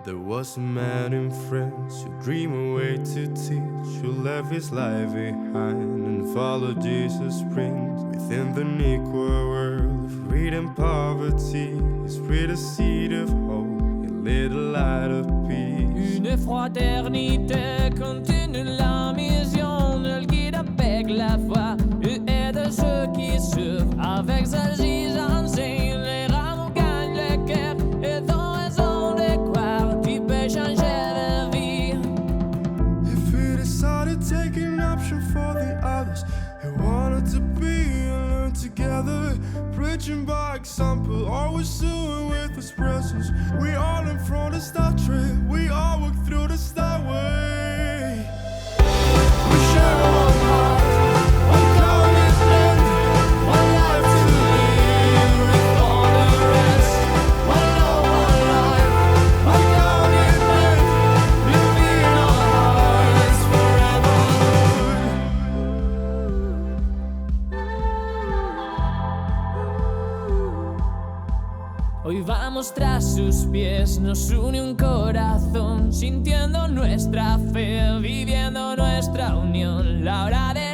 There was a man in France who dreamed a way to teach, who left his life behind and followed Jesus' prince. Within the equal world of freedom and poverty, he spread a seed of hope, he lit a light of peace. Une fraternité continue la mission, ne le guide avec la foi et aide ceux qui souffrent avec sa exigence. Les rameaux gagnent le cœur et ont raison de croire, tu peux changer de vie. If he decided to take an option for the others, he wanted to be and learn together, preaching by example, always doing with his presence. We all learn from the Star Trek, we all walk through the Star Way. We share one heart, one commitment, one life to live with all the rest. One love, one life, one commitment, living in our hearts forever. Hoy vamos tras sus pies, nos une un corazón, sintiendo nuestra fe, viviendo nuestra unión. La hora de